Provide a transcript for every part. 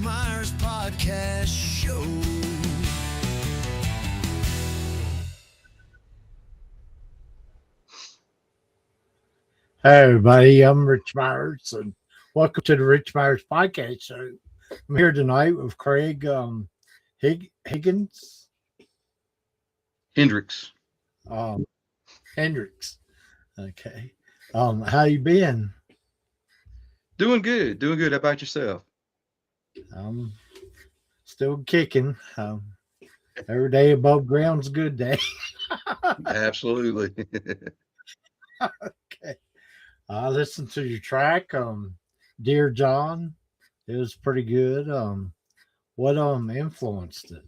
Myers Podcast Show. Hey everybody, I'm Rich Myers and welcome to the Rich Myers Podcast Show. I'm here tonight with Craig Higgins. Hendricks. Hendricks. Okay. How you been? Doing good. How about yourself? Still kicking. Every day above ground's a good day. Absolutely. Okay. I listened to your track, Dear John. It was pretty good. What influenced it?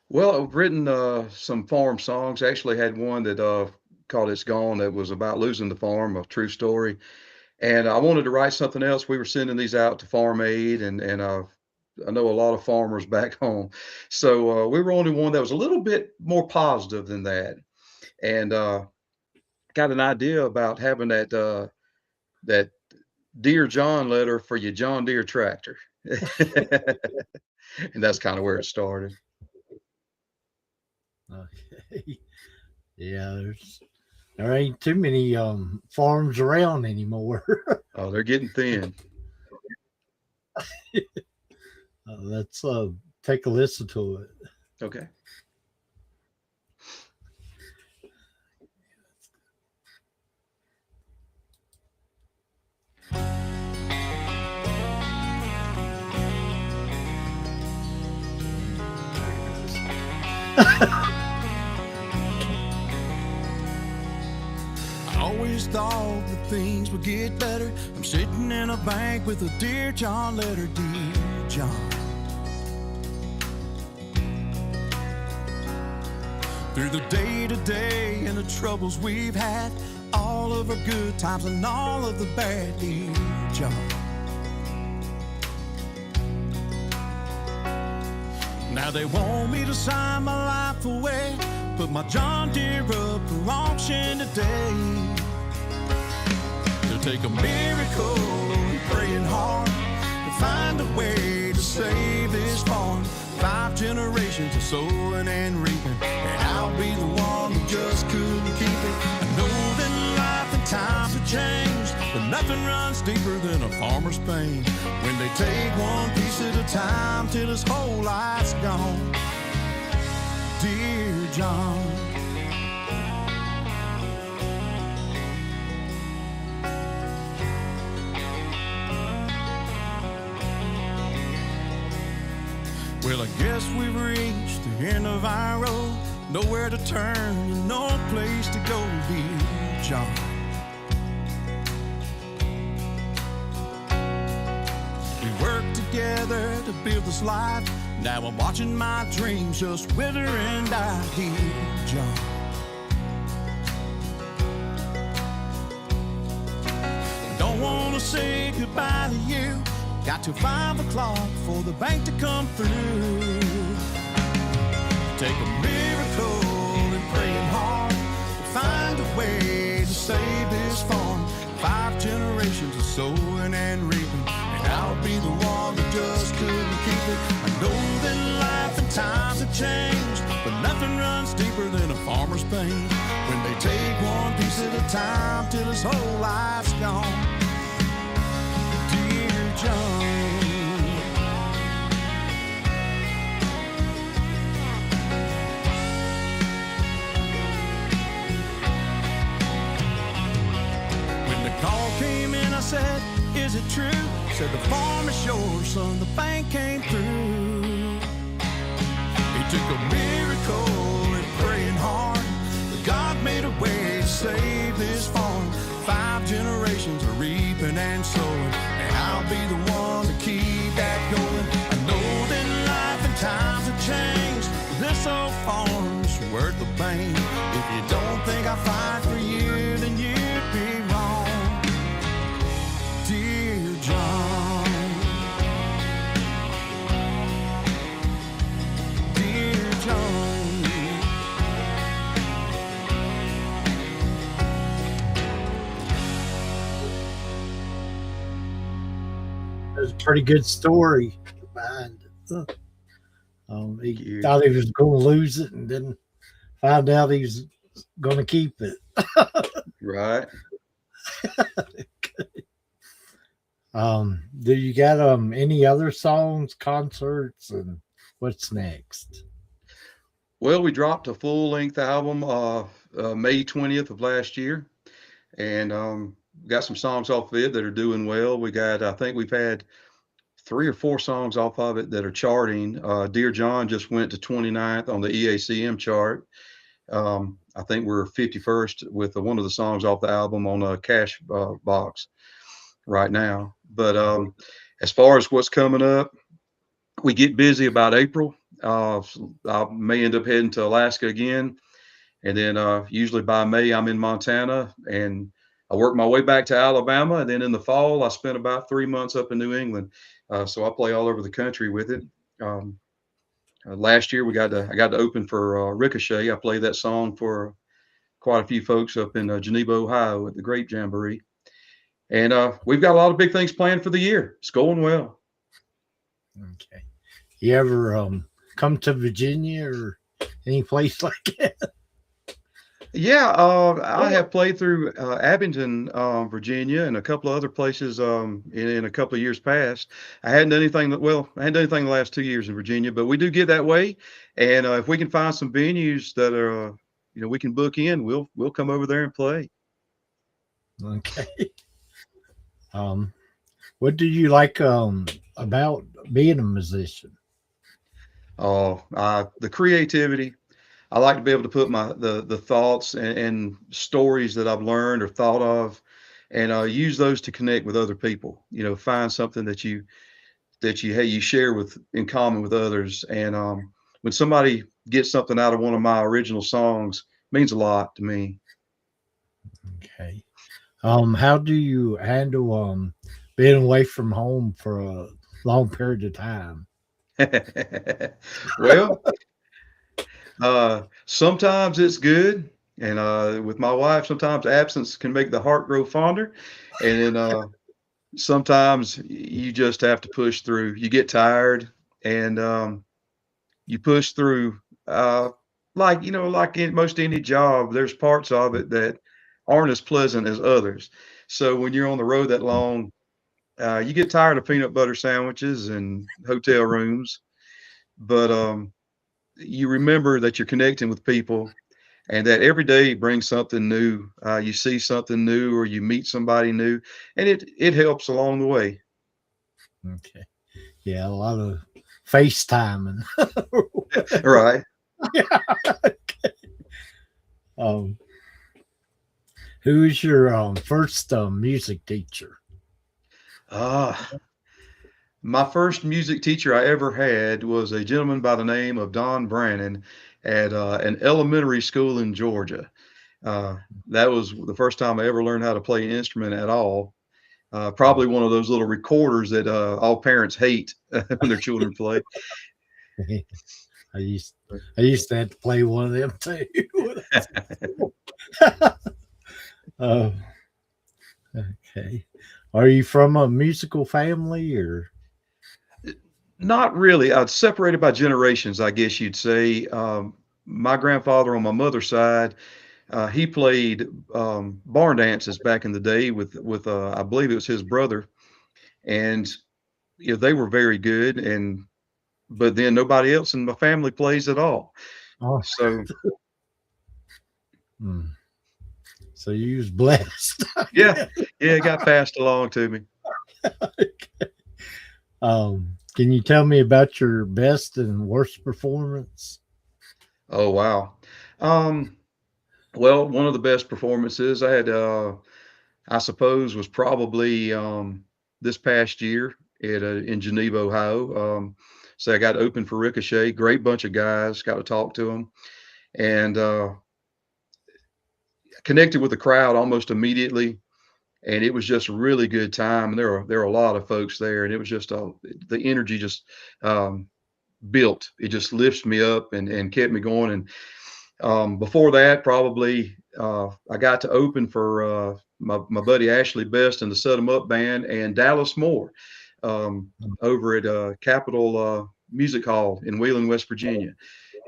Well, I've written some farm songs. Actually had one that called It's Gone that was about losing the farm, a true story. And I wanted to write something else. We were sending these out to Farm Aid, and I know a lot of farmers back home. So we were only one that was a little bit more positive than that. And got an idea about having that Dear John letter for your John Deere tractor. And that's kind of where it started. Okay. Yeah, there ain't too many farms around anymore. Oh, they're getting thin. Let's take a listen to it. Okay. I always thought that things would get better. I'm sitting in a bank with a Dear John letter, Dear John. Through the day-to-day and the troubles we've had, all of our good times and all of the bad, Dear John. Now they want me to sign my life away, put my John Deere up for auction today. They'll take a miracle and praying hard to find a way to save this farm. 5 generations of sowing and reaping, and I'll be the one who just couldn't keep it. I know that life and times have changed, but nothing runs deeper than a farmer's pain when they take one piece at a time till his whole life's gone. Dear John. Well, I guess we've reached the end of our road. Nowhere to turn and no place to go, dear John. We worked together to build this life. Now I'm watching my dreams just wither and die, dear John. Don't want to say goodbye to you. Got till 5 o'clock for the bank to come through. Take a miracle and praying hard to find a way to save this farm. 5 generations of sowing and reaping, and I'll be the one that just couldn't keep it. I know that life and times have changed, but nothing runs deeper than a farmer's pain when they take one piece at a time till his whole life's gone. Dear John. When the call came in, I said, is it true? Said the farm is yours, son, the bank came through. It took a miracle and praying hard, but God made a way to save this farm. 5 generations of reaping and sowing, and I'll be the one to keep that going. I know that life and times have changed, but this old farm's worth the pain. If you don't think I fight for you, then you'd be wrong. Dear John. Dear John. There's a pretty good story behind it. Thank He you. thought he was going to lose it, and then found out he's going to keep it. Right. Do you got any other songs, concerts, and what's next? Well, we dropped a full length album May 20th of last year, and got some songs off of it that are doing well. I think we've had 3 or 4 songs off of it that are charting. Dear John just went to 29th on the EACM chart. I think we're 51st with one of the songs off the album on a cash box right now. But as far as what's coming up, we get busy about April. I may end up heading to Alaska again. And then usually by May, I'm in Montana, and I work my way back to Alabama. And then in the fall, I spent about 3 months up in New England. So I play all over the country with it. Last year, I got to open for Ricochet. I played that song for quite a few folks up in Geneva, Ohio at the Grape Jamboree. And we've got a lot of big things planned for the year. It's going well. Okay. You ever come to Virginia or any place like that? Yeah, I have played through Abington, Virginia, and a couple of other places in a couple of years past. I hadn't done anything I hadn't done anything the last 2 years in Virginia, but we do get that way. And if we can find some venues that are, we can book in, we'll come over there and play. Okay. What do you like about being a musician? The creativity. I like to be able to put the thoughts and stories that I've learned or thought of, and use those to connect with other people. Find something that you share in common with others. And when somebody gets something out of one of my original songs, it means a lot to me. Okay. How do you handle being away from home for a long period of time? Well, sometimes it's good, and with my wife, sometimes absence can make the heart grow fonder, and then sometimes you just have to push through. You get tired, and you push through. Like in most any job, there's parts of it that aren't as pleasant as others. So when you're on the road that long, you get tired of peanut butter sandwiches and hotel rooms, but you remember that you're connecting with people and that every day brings something new. You see something new or you meet somebody new, and it helps along the way. Okay. Yeah, a lot of FaceTime and Right. um who is your first music teacher? Ah, my first music teacher I ever had was a gentleman by the name of Don Brannon at an elementary school in Georgia. That was the first time I ever learned how to play an instrument at all. Probably one of those little recorders that all parents hate when their children play. I used to have to play one of them too. Oh, okay. Are you from a musical family or? Not really. I'd separated by generations, I guess you'd say. My grandfather on my mother's side, he played barn dances back in the day with I believe it was his brother, and they were very good. But then nobody else in my family plays at all. Oh, So so you was blessed. yeah, it got passed along to me. Can you tell me about your best and worst performance? Oh wow. Well, one of the best performances I had, I suppose, was probably this past year in Geneva, Ohio. So I got to open for Ricochet. Great bunch of guys. Got to talk to them, and connected with the crowd almost immediately. And it was just a really good time. And there were a lot of folks there, and it was just the energy just built. It just lifts me up and kept me going. And before that, probably I got to open for my buddy Ashley Best and the Set 'em Up Band and Dallas Moore. over at Capitol Music Hall in Wheeling, West Virginia,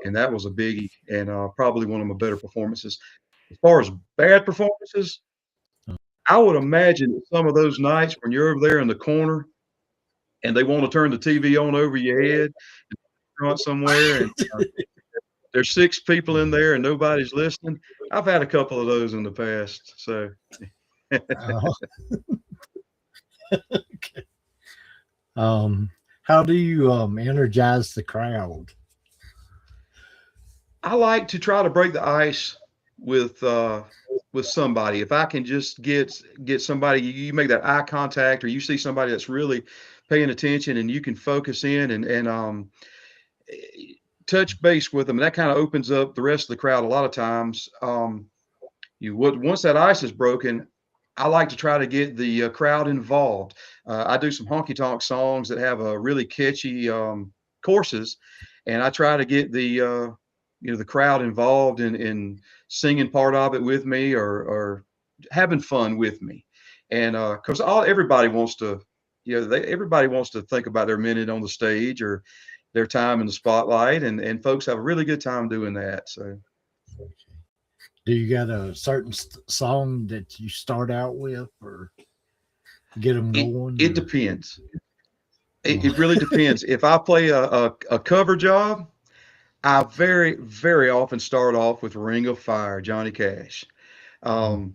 and that was a biggie and probably one of my better performances. As far as bad performances, I would imagine that some of those nights when you're over there in the corner and they want to turn the TV on over your head somewhere, and there's 6 people in there and nobody's listening. I've had a couple of those in the past. So Oh, okay. How do you energize the crowd? I like to try to break the ice with somebody. If I can just get somebody, you make that eye contact, or you see somebody that's really paying attention, and you can focus in and touch base with them. And that kind of opens up the rest of the crowd a lot of times. You would once that ice is broken, I like to try to get the crowd involved. I do some honky tonk songs that have a really catchy choruses, and I try to get the crowd involved in singing part of it with me, or having fun with me. And because all everybody wants to, everybody wants to think about their minute on the stage or their time in the spotlight, and folks have a really good time doing that. So Do you got a certain song that you start out with, or get them going? It depends. It really depends. If I play a cover job, I very, very often start off with Ring of Fire, Johnny Cash. And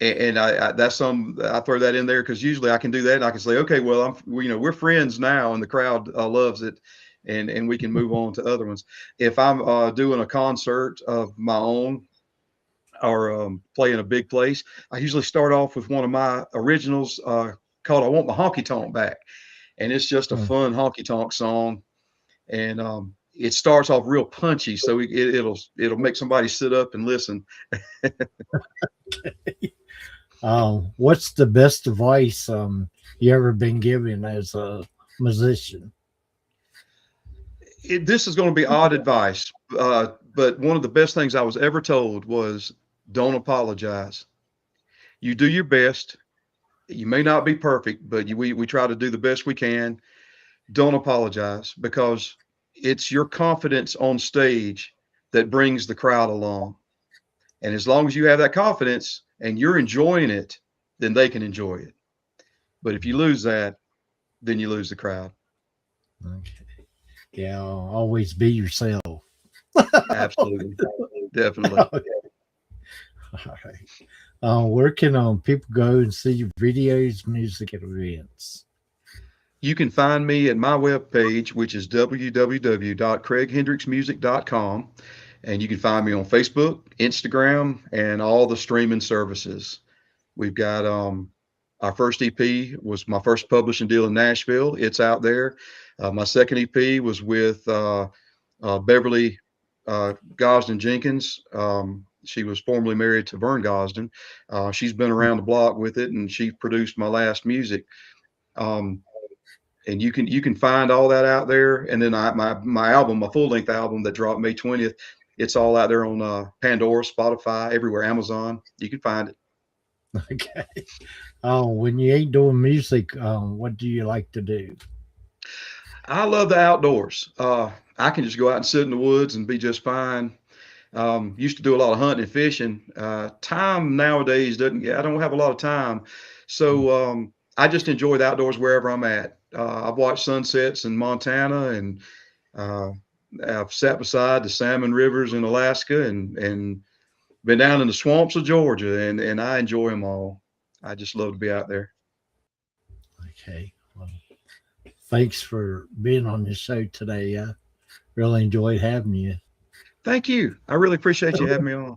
I that's I throw that in there because usually I can do that and I can say, okay, well, we're friends now, and the crowd loves it, and we can move on to other ones. If I'm doing a concert of my own, or playing a big place, I usually start off with one of my originals called "I Want My Honky Tonk Back," and it's just a fun honky tonk song, and it starts off real punchy, so it'll make somebody sit up and listen. What's the best advice you ever been given as a musician? This is going to be odd advice, but one of the best things I was ever told was, don't apologize. You do your best. You may not be perfect, but we try to do the best we can. Don't apologize, because it's your confidence on stage that brings the crowd along. And as long as you have that confidence and you're enjoying it, then they can enjoy it. But if you lose that, then you lose the crowd. Okay. Yeah, always be yourself. Absolutely. Definitely. Okay. All right. Where can people go and see your videos, music, and events? You can find me at my webpage, which is www.craighendricksmusic.com. And you can find me on Facebook, Instagram, and all the streaming services. We've got our first EP was my first publishing deal in Nashville. It's out there. My second EP was with Beverly Gosden Jenkins. She was formerly married to Vern Gosden. She's been around the block with it, and she produced my last music. And you can find all that out there. And then my album, my full length album that dropped May 20th, it's all out there on Pandora, Spotify, everywhere, Amazon. You can find it. Okay. When you ain't doing music, what do you like to do? I love the outdoors. I can just go out and sit in the woods and be just fine. Used to do a lot of hunting and fishing. Time nowadays I don't have a lot of time. So I just enjoy the outdoors wherever I'm at. I've watched sunsets in Montana, and I've sat beside the salmon rivers in Alaska, and been down in the swamps of Georgia, and I enjoy them all. I just love to be out there. Okay. Well, thanks for being on this show today. I really enjoyed having you. Thank you. I really appreciate you having me on.